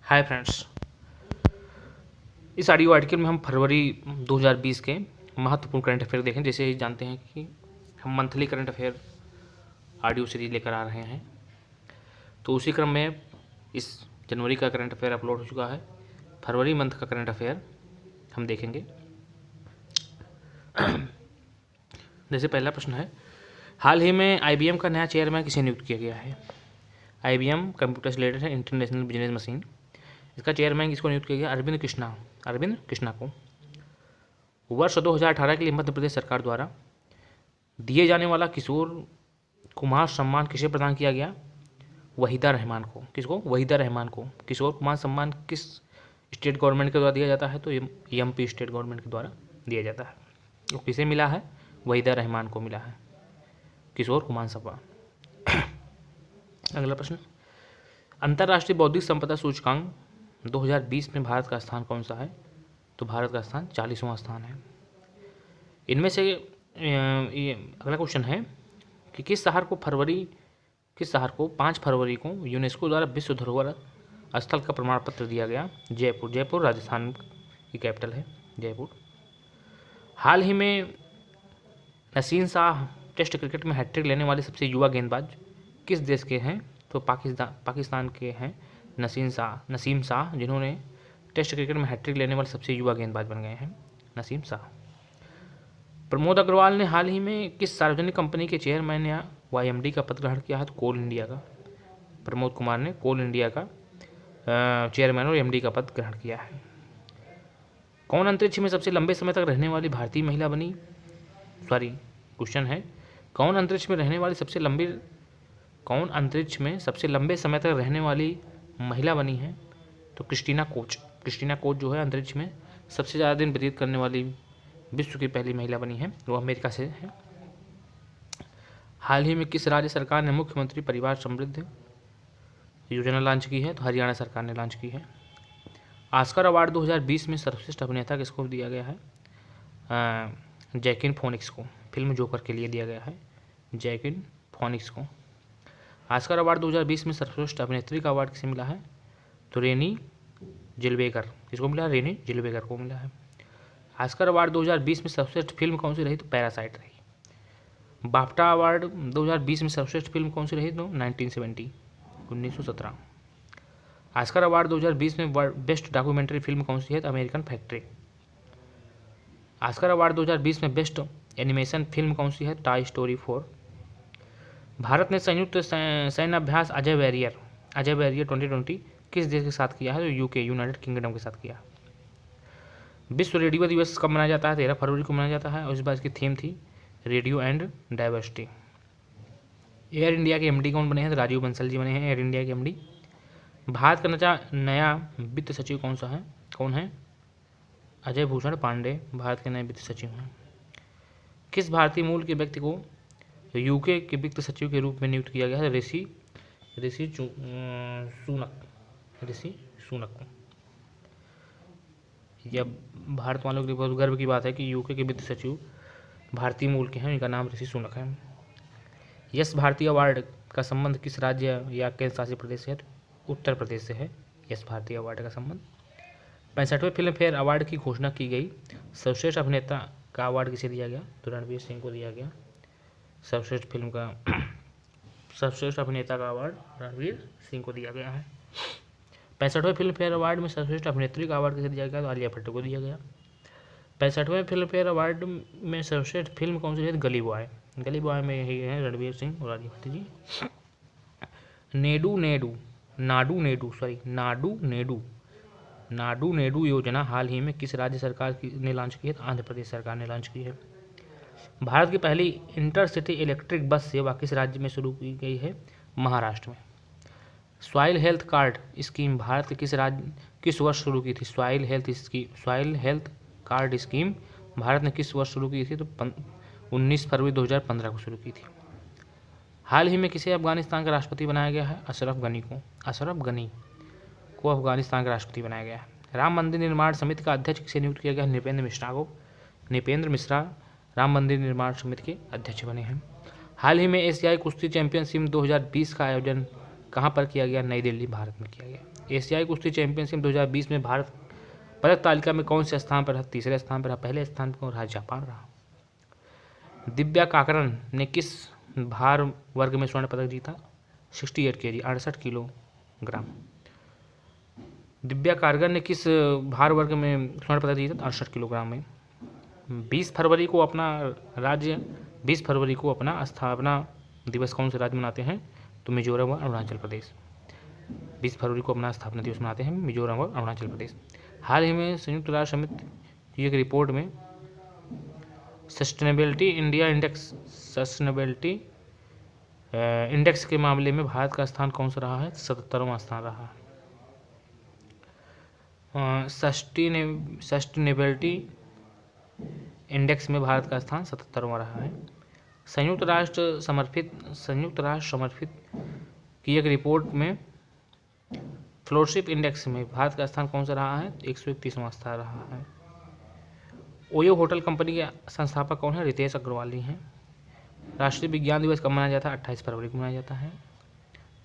Hi friends, इस audio article में हम फरवरी 2020 के महत्वपूर्ण करंट अफेयर देखें। जैसे ही जानते हैं कि हम monthly current affair audio series लेकर आ रहे हैं, तो उसी क्रम में इस जनवरी का करंट अफेयर अपलोड हो चुका है। फरवरी मंथ का करंट अफेयर हम देखेंगे। जैसे पहला प्रश्न है, हाल ही में IBM का नया चेयरमैन किसे नियुक्त किया गया है। IBM कंप्यूटर से रिलेटेड है, इंटरनेशनल बिजनेस मशीन। इसका चेयरमैन किसको नियुक्त किया गया? अरविंद कृष्णा को। वर्ष 2018 के लिए मध्य प्रदेश सरकार द्वारा दिए जाने वाला किशोर कुमार सम्मान किसे प्रदान किया गया? वहीदा रहमान को। किसको? वहीदा रहमान को। किशोर कुमार सम्मान किस स्टेट गवर्नमेंट के द्वारा दिया जाता है? तो MP स्टेट गवर्नमेंट के द्वारा दिया जाता है। तो किसे मिला है? वहीदा रहमान को मिला है किशोर कुमार सम्मान। अगला प्रश्न, अंतर्राष्ट्रीय बौद्धिक संपदा सूचकांक 2020 में भारत का स्थान कौन सा है? तो भारत का स्थान 40वां स्थान है। इनमें से ये अगला क्वेश्चन है कि किस शहर को 5 फरवरी को यूनेस्को द्वारा विश्व धरोहर स्थल का प्रमाण पत्र दिया गया? जयपुर राजस्थान की कैपिटल है जयपुर। हाल ही में नसीम शाह टेस्ट क्रिकेट में हैट्रिक लेने वाले सबसे युवा गेंदबाज किस देश के हैं? तो पाकिस्तान के हैं नसीम शाह, जिन्होंने टेस्ट क्रिकेट में हैट्रिक लेने वाले सबसे युवा गेंदबाज बन गए हैं नसीम शाह। प्रमोद अग्रवाल ने हाल ही में किस सार्वजनिक कंपनी के चेयरमैन या YMD का पद ग्रहण किया है? तो कोल इंडिया का। प्रमोद कुमार ने कोल इंडिया का चेयरमैन और MD का पद ग्रहण किया है। कौन अंतरिक्ष में सबसे लंबे समय तक रहने वाली भारतीय महिला बनी? क्वेश्चन है, कौन अंतरिक्ष में सबसे लंबे समय तक रहने वाली महिला बनी है? तो क्रिस्टीना कोच जो है अंतरिक्ष में सबसे ज़्यादा दिन व्यतीत करने वाली विश्व की पहली महिला बनी है, वो अमेरिका से है। हाल ही में किस राज्य सरकार ने मुख्यमंत्री परिवार समृद्धि योजना लॉन्च की है? तो हरियाणा सरकार ने लॉन्च की है। ऑस्कर अवार्ड 2020 में सर्वश्रेष्ठ अभिनेता किसको दिया गया है? जैकिन फोनिक्स को। फिल्म जोकर के लिए दिया गया है जैकिन फोनिक्स को। ऑस्कर अवार्ड 2020 में सर्वश्रेष्ठ अभिनेत्री का अवार्ड किसे मिला है? तो रेनी जिलवेगर। किसको मिला? रेनी जिलवेगर को मिला है। ऑस्कर अवार्ड 2020 में सर्वश्रेष्ठ फिल्म कौन सी रही? तो पैरासाइट रही। बाफ्टा अवार्ड 2020 में सर्वश्रेष्ठ फिल्म कौन सी रही? तो 1917। ऑस्कर अवार्ड 2020 में बेस्ट डॉक्यूमेंट्री फिल्म कौन सी है? तो अमेरिकन फैक्ट्री। ऑस्कर अवार्ड 2020 में बेस्ट एनिमेशन फिल्म कौन सी है? Toy story 4। भारत ने संयुक्त सैन्य अभ्यास अजय वॉरियर 2020 किस देश के साथ किया है? तो UK यूनाइटेड किंगडम के साथ किया। विश्व रेडियो दिवस कब मनाया जाता है? 13 फरवरी को मनाया जाता है और इस बार इसकी थीम थी radio and diversity. Air India के MD कौन बने हैं? तो राजीव बंसल जी बने हैं एयर इंडिया के MD। भारत का नया वित्त सचिव कौन है? अजय भूषण पांडे भारत के नए वित्त सचिव हैं। किस भारतीय मूल के व्यक्ति को UK के वित्त सचिव के रूप में नियुक्त किया गया है? ऋषि सुनक। यह भारत वालों के लिए बहुत गर्व की बात है कि UK के वित्त सचिव भारतीय मूल के हैं, इनका नाम ऋषि सुनक है। यश भारती अवार्ड का संबंध किस राज्य या केंद्र शासित प्रदेश से है? उत्तर प्रदेश से है यश भारती अवार्ड का संबंध। 65वें फिल्म फेयर अवार्ड की घोषणा की गई। सर्वश्रेष्ठ अभिनेता का अवार्ड किसे दिया गया? तो रणवीर सिंह को दिया गया। सर्वश्रेष्ठ अभिनेता का अवार्ड रणवीर सिंह को दिया गया है। 65वें फिल्म फेयर अवार्ड में सर्वश्रेष्ठ अभिनेत्री का अवार्ड किसे दिया गया? तो आलिया भट्ट को दिया गया। 65वें फिल्म फेयर अवार्ड में सर्वश्रेष्ठ फिल्म कौन सी है? गली बॉय में यही है रणवीर सिंह और आलिया भट्ट जी। नाडू नेडू योजना हाल ही में किस राज्य सरकार ने लॉन्च की है? तो आंध्र प्रदेश सरकार ने लॉन्च की है। भारत की पहली इंटरसिटी इलेक्ट्रिक बस सेवा किस राज्य में शुरू की गई है? महाराष्ट्र में। Soil health card scheme Bharat के किस वर्ष शुरू की थी? Soil health card scheme Bharat ने किस वर्ष शुरू की थी? तो 19 फरवरी 2015 को शुरू की थी। हाल ही में किसे अफगानिस्तान का राष्ट्रपति बनाया गया है? अशरफ गनी को अफगानिस्तान का राष्ट्रपति बनाया गया है। राम मंदिर निर्माण समिति का अध्यक्ष किसे नियुक्त किया गया? नृपेंद्र मिश्रा राम मंदिर निर्माण समिति के अध्यक्ष बने हैं। हाल ही में एशियाई कुश्ती चैंपियनशिप 2020 कहाँ पर किया गया? नई दिल्ली, भारत में किया गया। एशियाई कुश्ती चैंपियनशिप 2020 में भारत पदक तालिका में कौन से स्थान पर रहा? तीसरे स्थान पर रहा। पहले स्थान पर रहा जापान रहा। दिव्या काकरन ने किस भार वर्ग में स्वर्ण पदक जीता? 68 kg, 68 किलोग्राम। दिव्या कारगर ने किस भार वर्ग में स्वर्ण पदक जीता? 68 किलोग्राम में। 20 फरवरी को अपना स्थापना दिवस कौन से राज्य मनाते हैं? तो मिजोरम और अरुणाचल प्रदेश। 20 फरवरी को अपना स्थापना दिवस मनाते हैं मिजोरम और अरुणाचल प्रदेश। हाल ही में संयुक्त राष्ट्र समिति की एक रिपोर्ट में सस्टेनेबिलिटी इंडेक्स के मामले में भारत का स्थान कौन सा रहा है? 77वां स्थान रहा है। सस्टेनेबिलिटी इंडेक्स में भारत का स्थान 77वां रहा है। संयुक्त राष्ट्र समर्थित की एक रिपोर्ट में फ्लोरशिप इंडेक्स में भारत का स्थान कौन सा रहा है? 131वां स्थान रहा है। ओयो होटल कंपनी के संस्थापक कौन है? रितेश अग्रवाल ही हैं। राष्ट्रीय विज्ञान दिवस कब मनाया जाता है? 28 फरवरी को मनाया जाता है।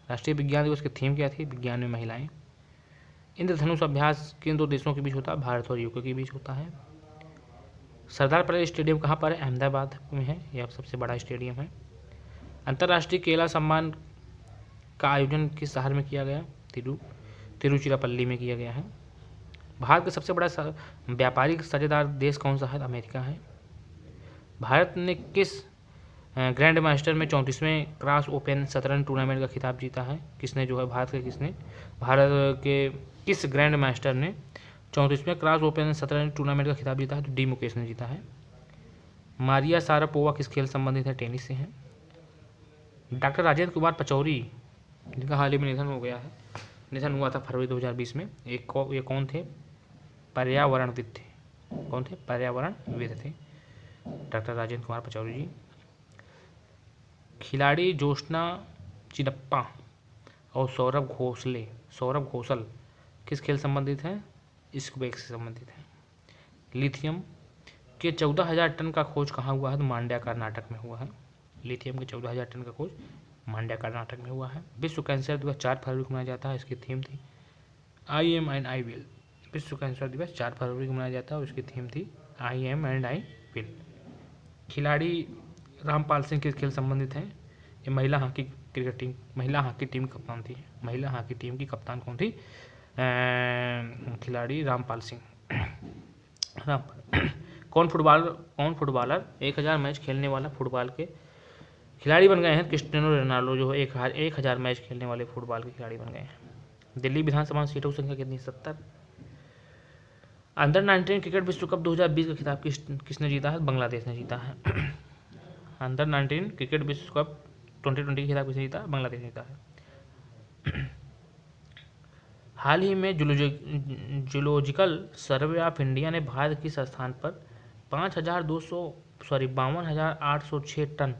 राष्ट्रीय विज्ञान दिवस की थीम क्या थी? विज्ञान में महिलाएं। इंद्रधनुष अभ्यास किन दो देशों के बीच होता है? भारत और यूके के बीच होता है। सरदार पटेल स्टेडियम कहाँ पर है? अहमदाबाद में है। यह सबसे बड़ा स्टेडियम है। अंतर्राष्ट्रीय केला सम्मान का आयोजन किस शहर में किया गया? तिरुचिरापल्ली में किया गया है। भारत का सबसे बड़ा व्यापारिक साझेदार देश कौन सा है? अमेरिका है। भारत ने किस ग्रैंड मास्टर में 34वें क्रॉस ओपन शतरंज टूर्नामेंट का खिताब जीता है? किसने जो है भारत के किस ग्रैंड मास्टर ने 34वें क्रॉस ओपन शतरंज टूर्नामेंट का खिताब जीता है? तो डी मुकेश ने जीता है। मारिया सारापोवा किस खेल संबंधित है? टेनिस से है। डॉक्टर राजेंद्र कुमार पचौरी जिनका हाल ही में निधन हुआ था फरवरी 2020 में, ये कौन थे? पर्यावरणविद थे। कौन थे? पर्यावरणविद थे डॉक्टर राजेंद्र कुमार पचौरी जी। खिलाड़ी ज्योत्सना चिनप्पा और सौरभ घोषल किस खेल संबंधित हैं? स्क्वैश से संबंधित हैं। लिथियम के 14,000 टन का खोज कहाँ हुआ है? तो मांड्या कर्नाटक में हुआ है। लिथियम के 14,000 टन का खोज मांड्या कर्नाटक में हुआ है। विश्व कैंसर दिवस 4 फरवरी को मनाया जाता है। इसकी थीम थी I am and I will. विश्व कैंसर दिवस 4 फरवरी को मनाया जाता है और उसकी थीम थी I am and I will. खिलाड़ी रामपाल सिंह किस खेल संबंधित हैं? ये महिला हॉकी टीम कप्तान थी। महिला हॉकी टीम की कप्तान कौन थी? खिलाड़ी रामपाल सिंह। कौन फुटबॉलर 1000 मैच खेलने वाला फुटबॉल के खिलाड़ी बन गए हैं? क्रिस्टियानो रोनाल्डो जो है 1000 मैच खेलने वाले फुटबॉल के खिलाड़ी बन गए हैं। दिल्ली विधानसभा सीटों की संख्या कितनी? 70। अंडर 19 क्रिकेट विश्व कप 2020 का खिताब किसने जीता है? बांग्लादेश ने जीता है। अंडर 19 क्रिकेट विश्व कप 2020 का खिताब किसने जीता है? बांग्लादेश ने जीता है। हाल ही में जूलॉजिकल सर्वे ऑफ इंडिया ने भारत किस स्थान पर 52,806 टन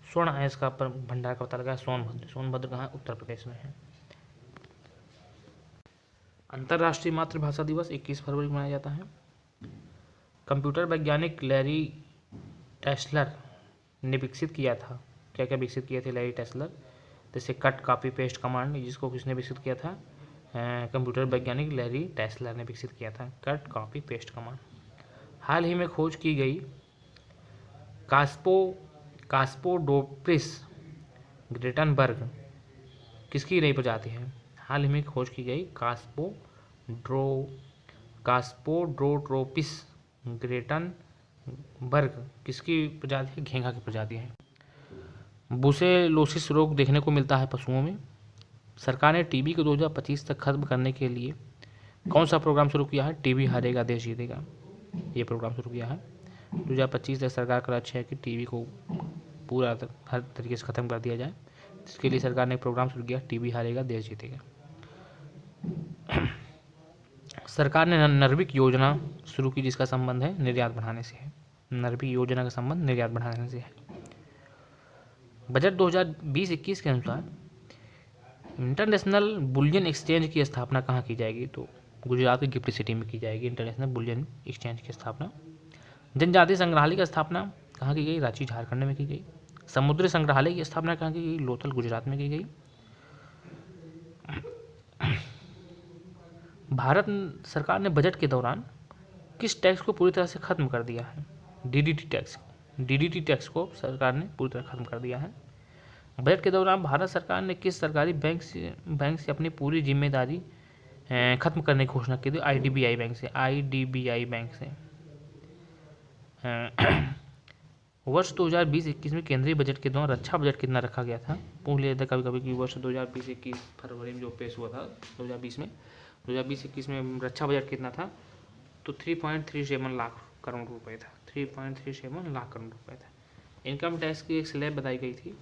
स्वर्ण अयस्क का भंडार का पता लगाया? सोनभद्र कहाँ? उत्तर प्रदेश में है। अंतर्राष्ट्रीय मातृभाषा दिवस 21 फरवरी को मनाया जाता है। कंप्यूटर वैज्ञानिक लैरी टेस्लर ने विकसित किया था। क्या क्या विकसित किए थे लैरी टेस्लर? जैसे कट कॉपी पेस्ट कमांड, जिसको किसने विकसित किया था? कंप्यूटर वैज्ञानिक लैरी टेस्लर ने विकसित किया था कट कॉपी पेस्ट कमांड। हाल ही में खोज की गई कास्पोडोप्सिस ग्रेटनबर्ग किसकी नई प्रजाति है? हाल ही में खोज की गई कास्पोडोट्रोपिस ग्रेटनबर्ग किसकी प्रजाति है? घेंघा की प्रजाति है। ब्रुसेलोसिस रोग देखने को मिलता है पशुओं में। सरकार ने टीबी को 2025 तक खत्म करने के लिए कौन सा प्रोग्राम शुरू किया है? टीबी हारेगा देश जीतेगा, ये प्रोग्राम शुरू किया है। 2025 तक सरकार का लक्ष्य है कि टीबी को पूरा हर तरीके से ख़त्म कर दिया जाए। इसके लिए सरकार ने एक प्रोग्राम शुरू किया, टीबी हारेगा देश जीतेगा। सरकार ने नर्विक योजना शुरू की जिसका संबंध है निर्यात बढ़ाने से है। नर्विक योजना का संबंध निर्यात बढ़ाने से है। बजट 2020-21 के अनुसार इंटरनेशनल बुलियन एक्सचेंज की स्थापना कहाँ की जाएगी? तो गुजरात की गिफ्ट सिटी में की जाएगी इंटरनेशनल बुलियन एक्सचेंज की स्थापना। जनजातीय संग्रहालय की स्थापना कहाँ की गई? रांची झारखंड में की गई। समुद्री संग्रहालय की स्थापना कहाँ की गई? लोथल गुजरात में की गई। भारत सरकार ने बजट के दौरान किस टैक्स को पूरी तरह से ख़त्म कर दिया है? डीडीटी टैक्स को सरकार ने पूरी तरह ख़त्म कर दिया है। बजट के दौरान भारत सरकार ने किस सरकारी बैंक से अपनी पूरी जिम्मेदारी ख़त्म करने की घोषणा की थी? आईडीबीआई बैंक से। वर्ष 2020-21 में केंद्रीय बजट के दौरान रक्षा बजट कितना रखा गया था? पूछ लिया था कभी कभी कि वर्ष 2020-21 फरवरी में जो पेश हुआ था 2020-21 में रक्षा बजट कितना था? तो 3.37 लाख करोड़ रुपए था। 3.37 लाख करोड़ रुपए था। इनकम टैक्स की एक स्लैब बताई गई थी,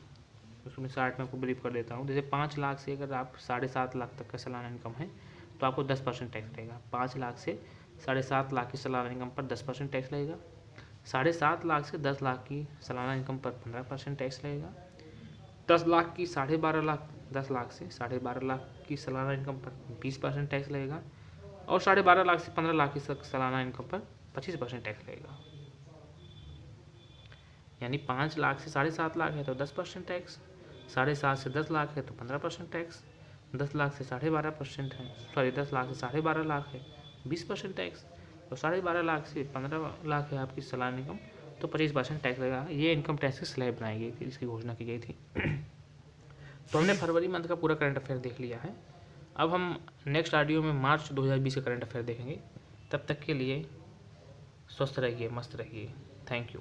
उसमें शार्ट में आपको ब्रीफ कर देता हूँ। जैसे 5 लाख से अगर आप 7.5 लाख तक का सालाना इनकम है तो आपको 10% टैक्स लगेगा। 5 लाख से 7.5 लाख की सालाना इनकम पर 10% टैक्स लगेगा। 7.5 लाख से 10 लाख की सालाना इनकम पर 15% टैक्स लगेगा। 10 लाख की 12.5 लाख 10 लाख से 12.5 लाख की सालाना इनकम पर 20% टैक्स लगेगा। और 12.5 लाख से 15 लाख की सालाना इनकम पर 25% टैक्स लगेगा। यानी 5 लाख से 7.5 लाख है तो 10% टैक्स, 7.5 से 10 लाख है तो 15% टैक्स, 10 लाख से 12.5% है, 10 लाख से 12.5 लाख है 20% टैक्स, तो 12.5 लाख से 15 लाख है आपकी सालाना इनकम तो 25% टैक्स लगेगा। ये इनकम टैक्स की स्लैब बनाई गई थी, इसकी घोषणा की गई थी। तो हमने फरवरी मंथ का पूरा करंट अफेयर देख लिया है। अब हम नेक्स्ट ऑडियो में मार्च 2020 का करंट अफेयर देखेंगे। तब तक के लिए स्वस्थ रहिए, मस्त रहिए। Thank you.